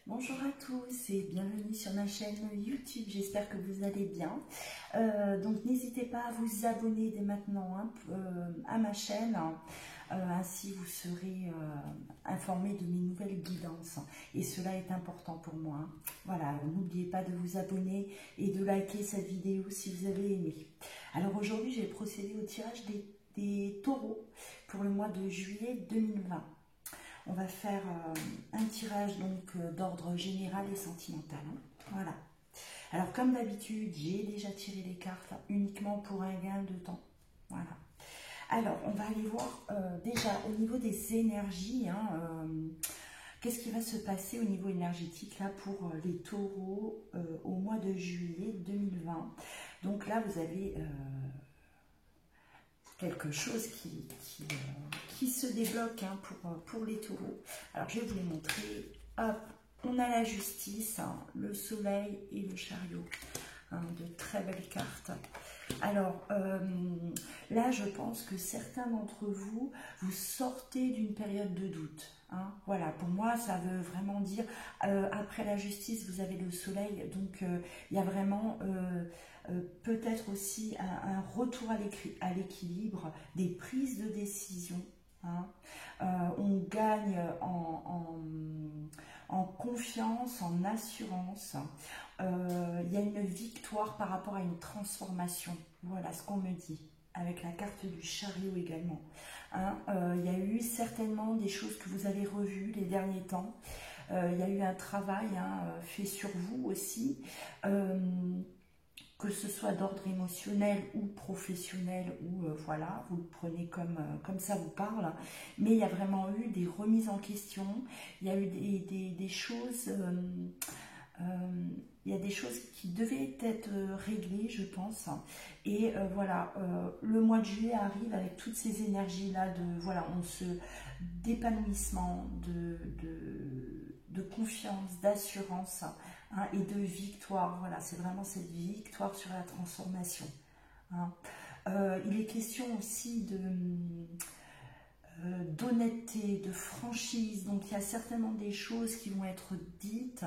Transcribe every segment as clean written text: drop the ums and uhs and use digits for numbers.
Bonjour à tous et bienvenue sur ma chaîne YouTube, j'espère que vous allez bien. Donc n'hésitez pas à vous abonner dès maintenant à ma chaîne, ainsi vous serez informés de mes nouvelles guidances et cela est important pour moi. Voilà, n'oubliez pas de vous abonner et de liker cette vidéo si vous avez aimé. Alors aujourd'hui j'ai procédé au tirage des taureaux pour le mois de juillet 2020. On va faire un tirage donc d'ordre général et sentimental. Voilà. Alors comme d'habitude, j'ai déjà tiré les cartes uniquement pour un gain de temps. Voilà. Alors on va aller voir déjà au niveau des énergies. Qu'est-ce qui va se passer au niveau énergétique là pour les taureaux au mois de juillet 2020. Donc là vous avez quelque chose qui se débloque pour les taureaux. Alors je vais vous les montrer. Hop, on a la justice, le soleil et le chariot. De très belles cartes. Alors là je pense que certains d'entre vous, vous sortez d'une période de doute. Voilà, pour moi ça veut vraiment dire, après la justice vous avez le soleil, donc il y a vraiment peut-être aussi un retour à l'équilibre, des prises de décision. On gagne en confiance, en assurance. Il y a une victoire par rapport à une transformation. Voilà ce qu'on me dit, avec la carte du chariot également. Il y a eu certainement des choses que vous avez revues les derniers temps. Il y a eu un travail fait sur vous aussi. Que ce soit d'ordre émotionnel ou professionnel, ou voilà, vous le prenez comme ça vous parle, mais il y a vraiment eu des remises en question, il y a eu des choses, il y a des choses qui devaient être réglées, je pense, et voilà, le mois de juillet arrive avec toutes ces énergies-là, voilà, d'épanouissement, de confiance, d'assurance, et de victoire. Voilà, c'est vraiment cette victoire sur la transformation. Il est question aussi d'honnêteté, de franchise. Donc il y a certainement des choses qui vont être dites.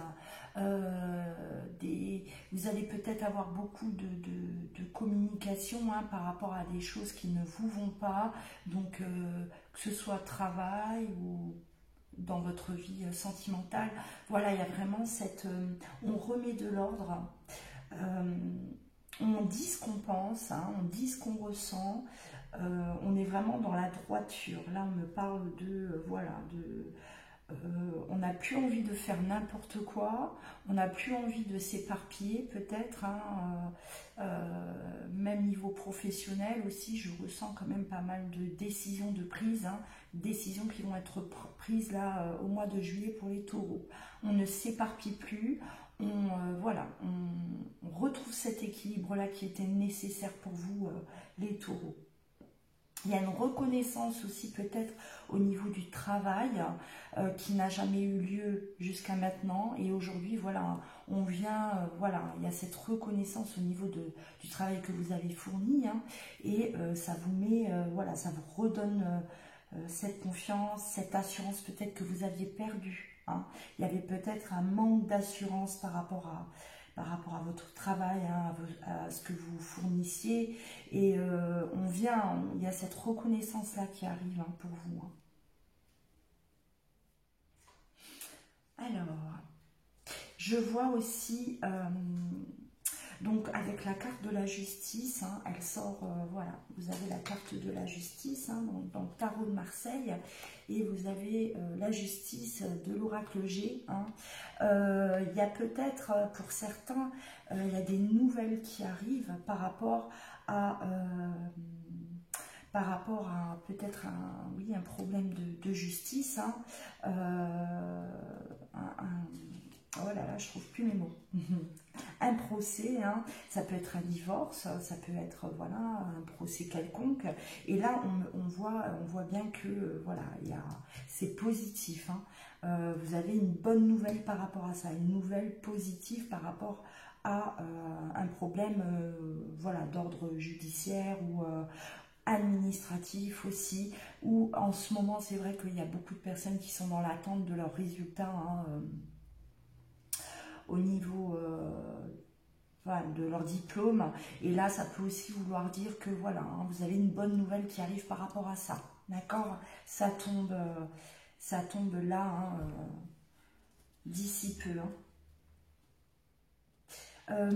Vous allez peut-être avoir beaucoup de communication par rapport à des choses qui ne vous vont pas. Donc que ce soit travail ou dans votre vie sentimentale, voilà, il y a vraiment on remet de l'ordre, on dit ce qu'on pense, on dit ce qu'on ressent, on est vraiment dans la droiture. Là on me parle voilà, on n'a plus envie de faire n'importe quoi, on n'a plus envie de s'éparpiller peut-être, même niveau professionnel aussi, je ressens quand même pas mal de décisions de prise, décisions qui vont être prises là au mois de juillet pour les taureaux. On ne s'éparpille plus, voilà, on retrouve cet équilibre là qui était nécessaire pour vous les taureaux. Il y a une reconnaissance aussi peut-être au niveau du travail qui n'a jamais eu lieu jusqu'à maintenant. Et aujourd'hui, voilà, on vient, voilà, il y a cette reconnaissance au niveau du travail que vous avez fourni. Et ça vous met, voilà, ça vous redonne cette confiance, cette assurance peut-être que vous aviez perdue. Il y avait peut-être un manque d'assurance par rapport à votre travail, à ce que vous fournissiez, et il y a cette reconnaissance là qui arrive pour vous. Alors, je vois aussi, donc avec la carte de la justice, elle sort, voilà, vous avez la carte de la justice dans le tarot de Marseille, et vous avez la justice de l'oracle G. Il y a peut-être, pour certains, il y a des nouvelles qui arrivent par rapport à peut-être un problème de justice, oh là là, je trouve plus mes mots. Un procès, ça peut être un divorce, ça peut être voilà, un procès quelconque. Et là, on voit bien que voilà, c'est positif. Vous avez une bonne nouvelle par rapport à ça, une nouvelle positive par rapport à un problème voilà, d'ordre judiciaire ou administratif aussi, où en ce moment, c'est vrai qu'il y a beaucoup de personnes qui sont dans l'attente de leurs résultats. au niveau voilà, de leur diplôme. Et là, ça peut aussi vouloir dire que voilà, hein, vous avez une bonne nouvelle qui arrive par rapport à ça. D'accord? Ça tombe là, hein, d'ici peu. Hein.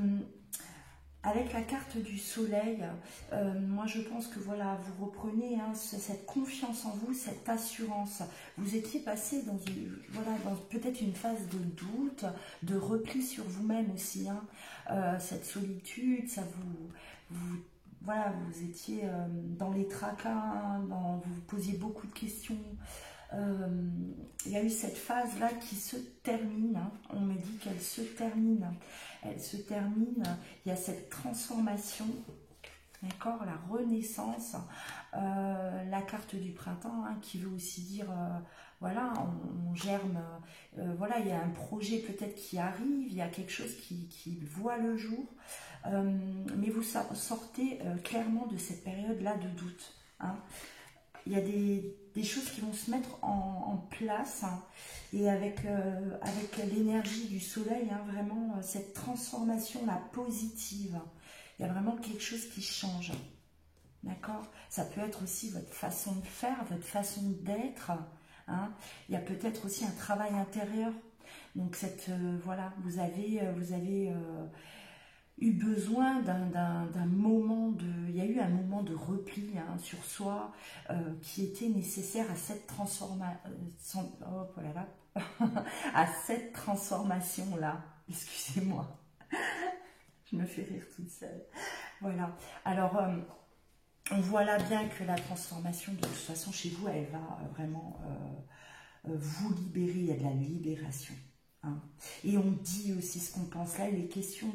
Avec la carte du soleil, moi je pense que voilà, vous reprenez hein, cette confiance en vous, cette assurance. Vous étiez passé dans voilà, dans peut-être une phase de doute, de repli sur vous-même aussi. Hein. Cette solitude, ça voilà, vous étiez dans les tracas, vous vous posiez beaucoup de questions. Il y a eu cette phase-là qui se termine. Hein. On me dit qu'elle se termine. Elle se termine. Il y a cette transformation, d'accord, la renaissance, la carte du printemps, hein, qui veut aussi dire, voilà, on germe. Voilà, il y a un projet peut-être qui arrive. Il y a quelque chose qui voit le jour. Mais vous sortez clairement de cette période-là de doute. Hein. Il y a des choses qui vont se mettre en place hein, et avec l'énergie du soleil, hein, vraiment cette transformation-là positive, il y a vraiment quelque chose qui change, d'accord? Ça peut être aussi votre façon de faire, votre façon d'être, hein. Il y a peut-être aussi un travail intérieur, donc voilà, vous avez eu besoin d'un moment il y a eu un moment de repli hein, sur soi qui était nécessaire à cette transformation, oh, voilà, à cette transformation-là. Excusez-moi, je me fais rire toute seule. Voilà. Alors, on voit là bien que la transformation, de toute façon, chez vous, elle va vraiment vous libérer. Il y a de la libération. Hein. Et on dit aussi ce qu'on pense là, il est question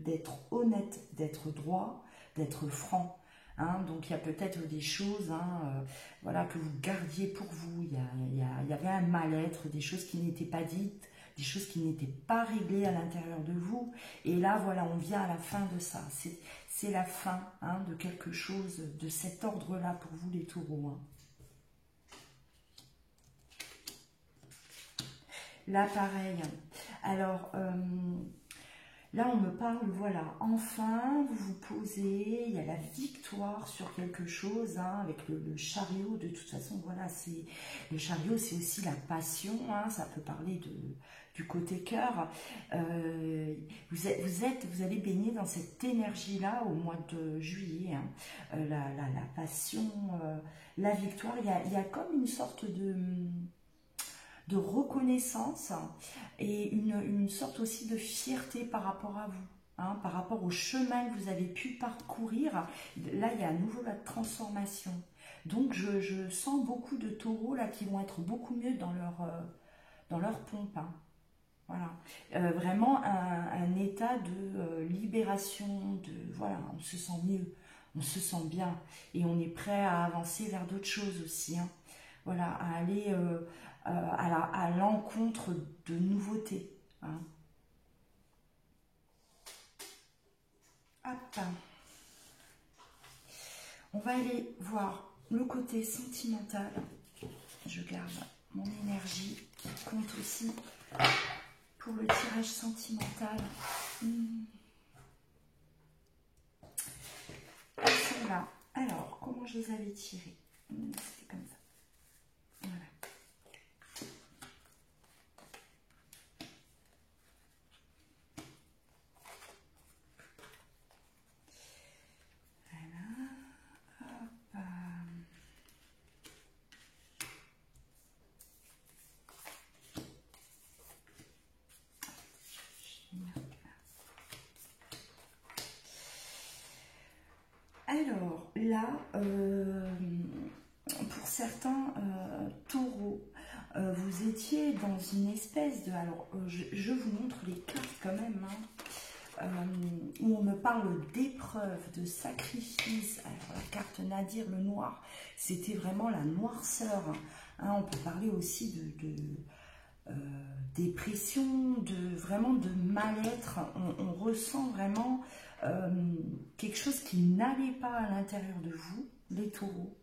d'être honnête, d'être droit, d'être franc. Hein. Donc il y a peut-être des choses hein, voilà, que vous gardiez pour vous, il y avait un mal-être, des choses qui n'étaient pas dites, des choses qui n'étaient pas réglées à l'intérieur de vous. Et là, voilà, on vient à la fin de ça. C'est la fin hein, de quelque chose de cet ordre-là pour vous les taureaux. Hein. Là, pareil. Alors, là, on me parle, voilà, enfin, vous vous posez, il y a la victoire sur quelque chose, hein, avec le chariot, de toute façon, voilà, le chariot, c'est aussi la passion, hein, ça peut parler du côté cœur. Vous allez baigner dans cette énergie-là au mois de juillet, hein, la passion, la victoire, il y a comme une sorte de reconnaissance et une sorte aussi de fierté par rapport à vous, hein, par rapport au chemin que vous avez pu parcourir. Là, il y a à nouveau la transformation. Donc, je sens beaucoup de taureaux là qui vont être beaucoup mieux dans leur pompe. Hein. Voilà. Vraiment un état de libération, voilà, on se sent mieux, on se sent bien et on est prêt à avancer vers d'autres choses aussi. Hein. Voilà, à aller à l'encontre de nouveautés. Hein. Hop. On va aller voir le côté sentimental. Je garde mon énergie qui compte aussi pour le tirage sentimental. Elles sont là. Alors, comment je les avais tirées? C'était comme ça. Voilà. Alors là, pour certains taureaux, vous étiez dans une espèce de... Alors, je vous montre les cartes quand même, hein, où on me parle d'épreuve, de sacrifice. Alors, la carte Nadir, le noir, c'était vraiment la noirceur. Hein, on peut parler aussi de dépression, vraiment de mal-être. On ressent vraiment quelque chose qui n'allait pas à l'intérieur de vous, les taureaux.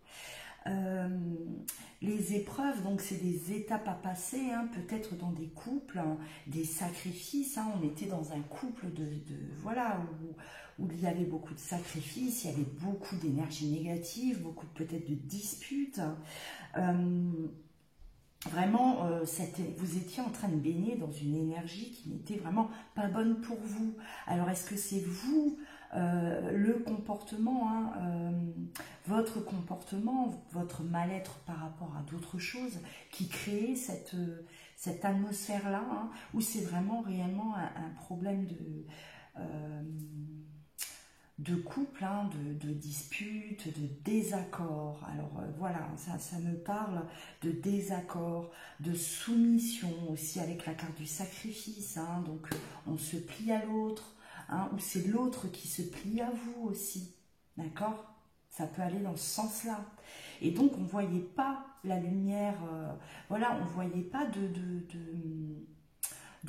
les épreuves, donc c'est des étapes à passer, hein, peut-être dans des couples, hein, des sacrifices. Hein, on était dans un couple voilà, où il y avait beaucoup de sacrifices, il y avait beaucoup d'énergie négative, beaucoup peut-être de disputes. Vraiment, vous étiez en train de baigner dans une énergie qui n'était vraiment pas bonne pour vous. Alors, est-ce que c'est vous, le comportement, hein, votre comportement, votre mal-être par rapport à d'autres choses qui crée cette atmosphère-là, hein, ou c'est vraiment réellement un problème de couple, hein, de disputes, de désaccords. Alors voilà, ça me parle de désaccords, de soumission aussi avec la carte du sacrifice. Hein, donc on se plie à l'autre, hein, ou c'est l'autre qui se plie à vous aussi. D'accord? Ça peut aller dans ce sens-là. Et donc on ne voyait pas la lumière, voilà, on ne voyait pas de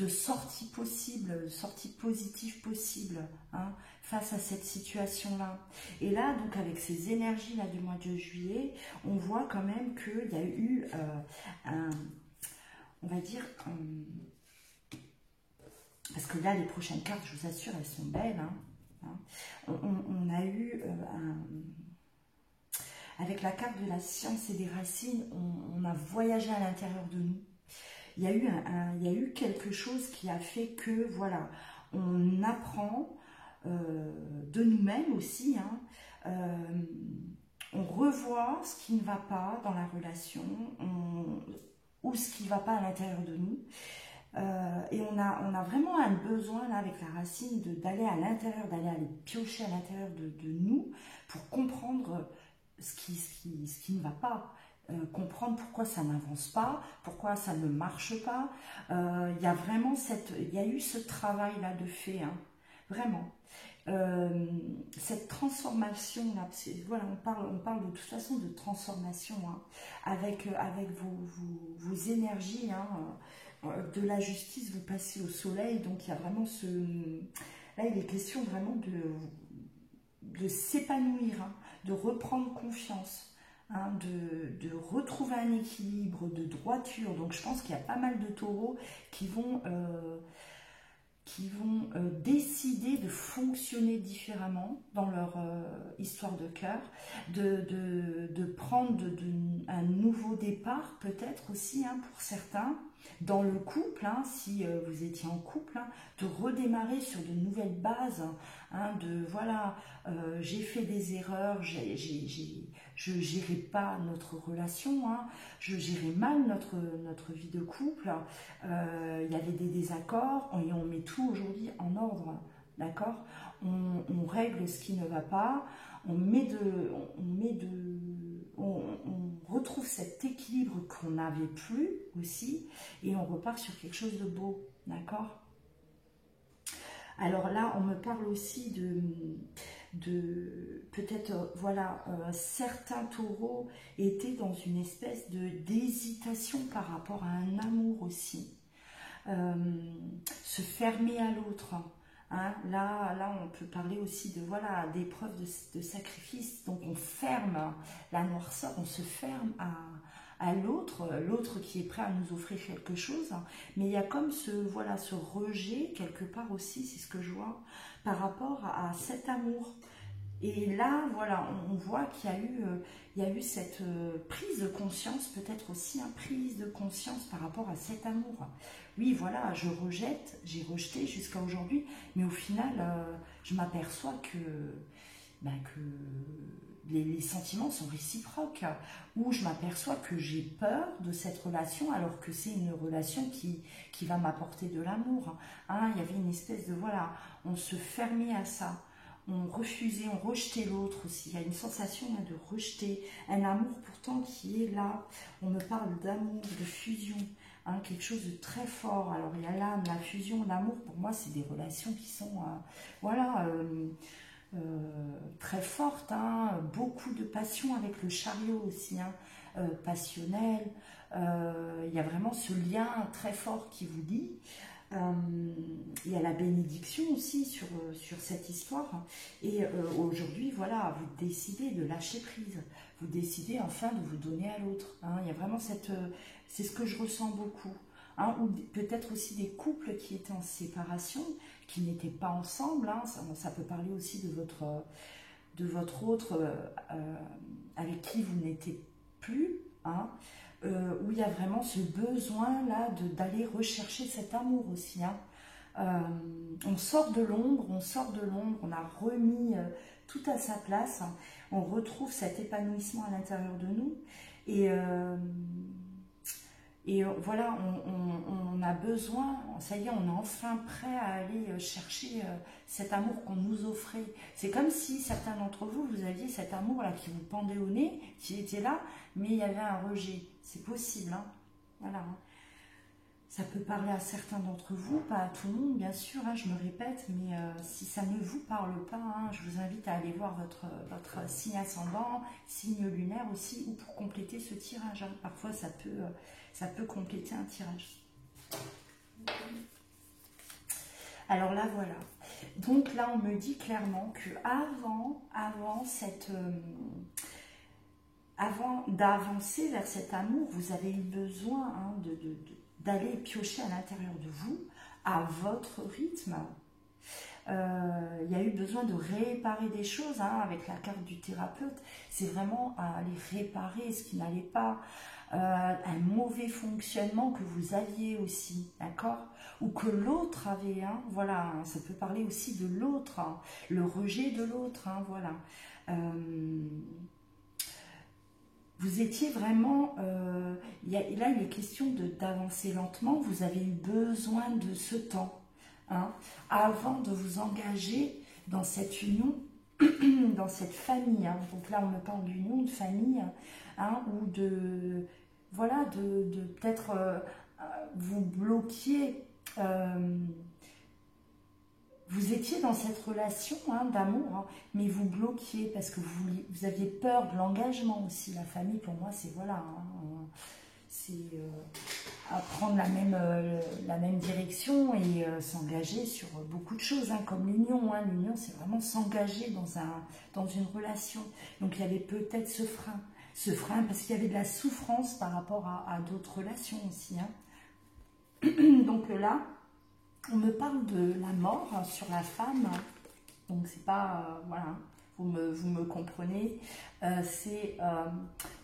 sortie possible, sortie positive possible, hein, face à cette situation-là. Et là, donc avec ces énergies-là du mois de juillet, on voit quand même qu'il y a eu on va dire, parce que là, les prochaines cartes, je vous assure, elles sont belles, hein. On a eu avec la carte de la science et des racines, on a voyagé à l'intérieur de nous. Il y a eu quelque chose qui a fait que, voilà, on apprend de nous-mêmes aussi, hein, on revoit ce qui ne va pas dans la relation, ou ce qui ne va pas à l'intérieur de nous. Et on a vraiment un besoin, là, avec la racine, d'aller à l'intérieur, d'aller aller piocher à l'intérieur de nous pour comprendre ce qui ne va pas. Comprendre pourquoi ça n'avance pas, pourquoi ça ne marche pas. Il y a vraiment il y a eu ce travail-là de fait, hein, vraiment. Cette transformation-là, voilà, on parle de toute façon de transformation, hein, avec vos énergies, hein, de la justice, vous passez au soleil, donc il y a vraiment là il est question vraiment de s'épanouir, hein, de reprendre confiance. Hein, de retrouver un équilibre, de droiture. Donc je pense qu'il y a pas mal de taureaux qui vont décider de fonctionner différemment dans leur histoire de cœur, de prendre un nouveau départ peut-être aussi, hein, pour certains, dans le couple, hein, si vous étiez en couple, hein, de redémarrer sur de nouvelles bases, hein, de voilà, j'ai fait des erreurs, je ne gérais pas notre relation, hein, je gérais mal notre vie de couple, il y avait des désaccords, et on met tout aujourd'hui en ordre, d'accord, on règle ce qui ne va pas, on retrouve cet équilibre qu'on n'avait plus aussi, et on repart sur quelque chose de beau, d'accord. Alors là, on me parle aussi de peut-être, voilà, certains taureaux étaient dans une espèce d'hésitation par rapport à un amour aussi. Se fermer à l'autre. Hein. Là, on peut parler aussi de, voilà, d'épreuves de sacrifice. Donc on ferme la noirceur, on se ferme à l'autre qui est prêt à nous offrir quelque chose. Mais il y a comme voilà, ce rejet quelque part aussi, c'est ce que je vois, par rapport à cet amour. Et là, voilà, on voit qu'il y a eu cette prise de conscience, peut-être aussi, une prise de conscience par rapport à cet amour. Oui, voilà, j'ai rejeté jusqu'à aujourd'hui, mais au final, je m'aperçois que les sentiments sont réciproques, où je m'aperçois que j'ai peur de cette relation, alors que c'est une relation qui va m'apporter de l'amour. Hein, il y avait une espèce de, voilà, on se fermait à ça. On refusait, on rejetait l'autre aussi. Il y a une sensation là, de rejeter un amour pourtant qui est là. On me parle d'amour, de fusion, hein, quelque chose de très fort. Alors il y a l'âme, la fusion, l'amour. Pour moi, c'est des relations qui sont, voilà, très fortes. Hein, beaucoup de passion avec le chariot aussi, hein, passionnel. Il y a vraiment ce lien très fort qui vous lie. Il y a la bénédiction aussi sur cette histoire. Et aujourd'hui, voilà, vous décidez de lâcher prise. Vous décidez enfin de vous donner à l'autre. Hein. Il y a vraiment cette... c'est ce que je ressens beaucoup. Hein, ou peut-être aussi des couples qui étaient en séparation, qui n'étaient pas ensemble. Hein. Ça peut parler aussi de votre autre avec qui vous n'étiez plus. Hein. Où il y a vraiment ce besoin-là d'aller rechercher cet amour aussi. Hein. On sort de l'ombre, on a remis tout à sa place, hein. On retrouve cet épanouissement à l'intérieur de nous. Et voilà, on a besoin, ça y est, on est enfin prêt à aller chercher cet amour qu'on nous offrait. C'est comme si certains d'entre vous, vous aviez cet amour-là qui vous pendait au nez, qui était là, mais il y avait un rejet. C'est possible, hein. Voilà. Hein. Ça peut parler à certains d'entre vous, pas à tout le monde, bien sûr, hein, je me répète, mais si ça ne vous parle pas, hein, je vous invite à aller voir votre signe ascendant, signe lunaire aussi, ou pour compléter ce tirage. Hein. Parfois, ça peut compléter un tirage. Alors là, voilà. Donc là, on me dit clairement que avant d'avancer vers cet amour, vous avez eu besoin, hein, d'aller piocher à l'intérieur de vous, à votre rythme. Il y a eu besoin de réparer des choses, hein, avec la carte du thérapeute. C'est vraiment aller réparer ce qui n'allait pas, un mauvais fonctionnement que vous aviez aussi, d'accord, ou que l'autre avait, hein, voilà, hein, ça peut parler aussi de l'autre, hein, le rejet de l'autre, hein, voilà. Vous étiez vraiment, là il est question d'avancer lentement, vous avez eu besoin de ce temps, hein, avant de vous engager dans cette union, dans cette famille, hein. Donc là on me parle d'union, de famille, hein, ou de, voilà, de peut-être vous bloquiez, vous étiez dans cette relation, hein, d'amour, hein, mais vous bloquiez parce que vous aviez peur de l'engagement aussi. La famille, pour moi, c'est voilà, hein, c'est à prendre la même direction et s'engager sur beaucoup de choses, hein, comme l'union. Hein. L'union, c'est vraiment s'engager dans une relation. Donc il y avait peut-être ce frein parce qu'il y avait de la souffrance par rapport à d'autres relations aussi. Hein. Donc là, on me parle de la mort sur la femme, donc c'est pas, voilà, vous me comprenez, c'est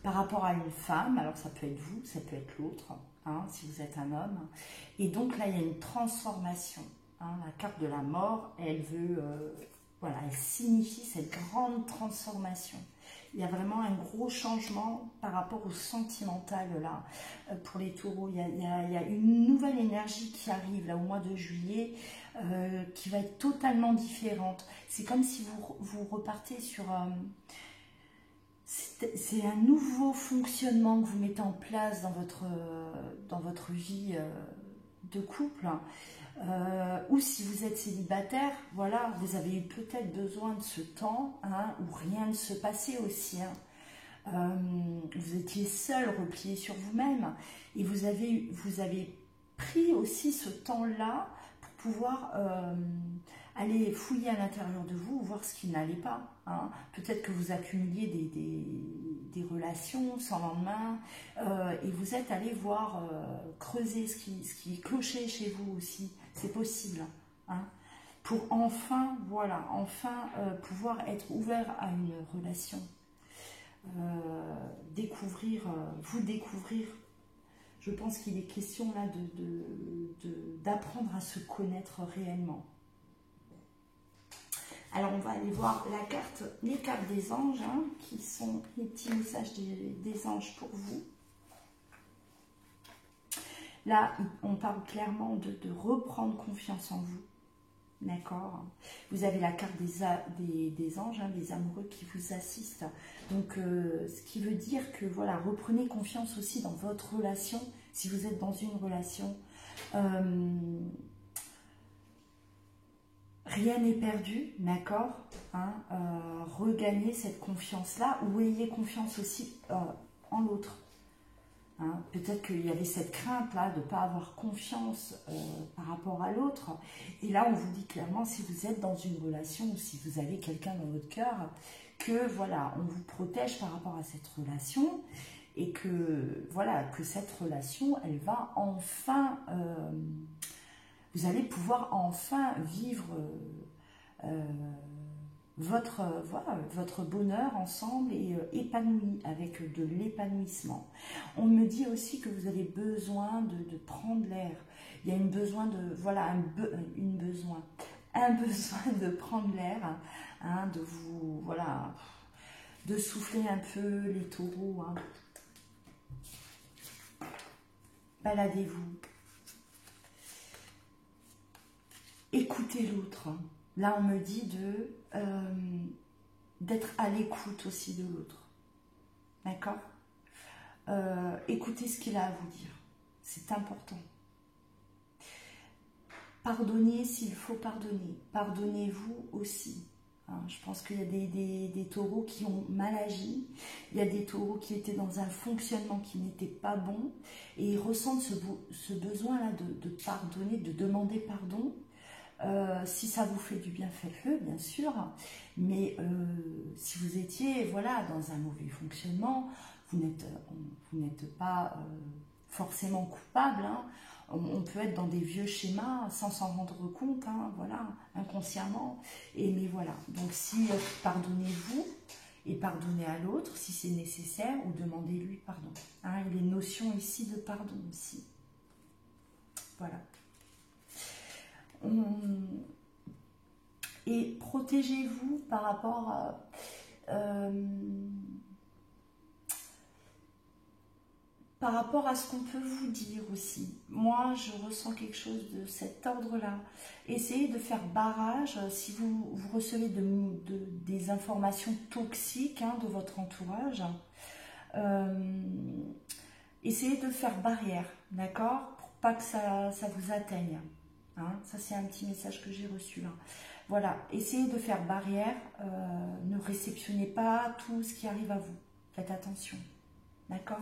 par rapport à une femme, alors ça peut être vous, ça peut être l'autre, hein, si vous êtes un homme, et donc là il y a une transformation, hein, la carte de la mort, elle veut, voilà, elle signifie cette grande transformation. Il y a vraiment un gros changement par rapport au sentimental là, pour les taureaux. Il y a une nouvelle énergie qui arrive là au mois de juillet, qui va être totalement différente. C'est comme si vous repartez sur... c'est un nouveau fonctionnement que vous mettez en place dans votre vie de couple. Ou si vous êtes célibataire, voilà, vous avez eu peut-être besoin de ce temps, hein, où rien ne se passait aussi. Hein. Vous étiez seul, replié sur vous-même, et vous avez pris aussi ce temps-là pour pouvoir aller fouiller à l'intérieur de vous, voir ce qui n'allait pas. Hein. Peut-être que vous accumuliez des relations sans lendemain, et vous êtes allé voir, creuser ce qui clochait chez vous aussi. C'est possible, hein, pour enfin, voilà, enfin pouvoir être ouvert à une relation, vous découvrir. Je pense qu'il est question là d'apprendre à se connaître réellement. Alors on va aller voir les cartes des anges, hein, qui sont les petits messages des anges pour vous. Là, on parle clairement de reprendre confiance en vous, d'accord. Vous avez la carte des anges, hein, des amoureux qui vous assistent. Donc, ce qui veut dire que, voilà, reprenez confiance aussi dans votre relation, si vous êtes dans une relation. Rien n'est perdu, d'accord, hein, regagnez cette confiance-là, ou ayez confiance aussi en l'autre. Hein. Peut-être qu'il y avait cette crainte-là de ne pas avoir confiance par rapport à l'autre. Et là, on vous dit clairement, si vous êtes dans une relation ou si vous avez quelqu'un dans votre cœur, que voilà, on vous protège par rapport à cette relation et que voilà, que cette relation, elle va enfin, vous allez pouvoir enfin vivre voilà, votre bonheur ensemble et épanoui, avec de l'épanouissement. On me dit aussi que vous avez besoin de prendre l'air. Il y a un besoin de, voilà, un besoin de prendre l'air, hein, de vous, voilà, de souffler un peu les taureaux. Hein. Baladez-vous. Écoutez l'autre. Là, on me dit d'être à l'écoute aussi de l'autre. D'accord? Écoutez ce qu'il a à vous dire. C'est important. Pardonnez s'il faut pardonner. Pardonnez-vous aussi. Hein, je pense qu'il y a des taureaux qui ont mal agi. Il y a des taureaux qui étaient dans un fonctionnement qui n'était pas bon. Et ils ressentent ce besoin-là de pardonner, de demander pardon. Si ça vous fait du bien, faites-le, bien sûr. Mais si vous étiez voilà, dans un mauvais fonctionnement, vous n'êtes pas forcément coupable. Hein. On peut être dans des vieux schémas sans s'en rendre compte, hein, voilà, inconsciemment. Mais voilà, donc si pardonnez-vous et pardonnez à l'autre si c'est nécessaire ou demandez-lui pardon. Hein, il y a une notion ici de pardon aussi. Voilà. Et protégez-vous par rapport à ce qu'on peut vous dire aussi. Moi, je ressens quelque chose de cet ordre-là. Essayez de faire barrage si vous recevez des informations toxiques hein, de votre entourage. Essayez de faire barrière, d'accord, pour pas que ça vous atteigne. Hein, ça, c'est un petit message que j'ai reçu là. Voilà, essayez de faire barrière, ne réceptionnez pas tout ce qui arrive à vous. Faites attention, d'accord?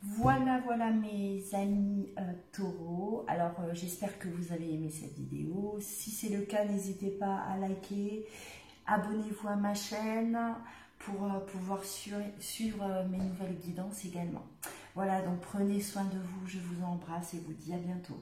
Voilà, voilà mes amis taureaux. Alors, j'espère que vous avez aimé cette vidéo. Si c'est le cas, n'hésitez pas à liker. Abonnez-vous à ma chaîne pour pouvoir suivre mes nouvelles guidances également. Voilà, donc prenez soin de vous, je vous embrasse et vous dis à bientôt.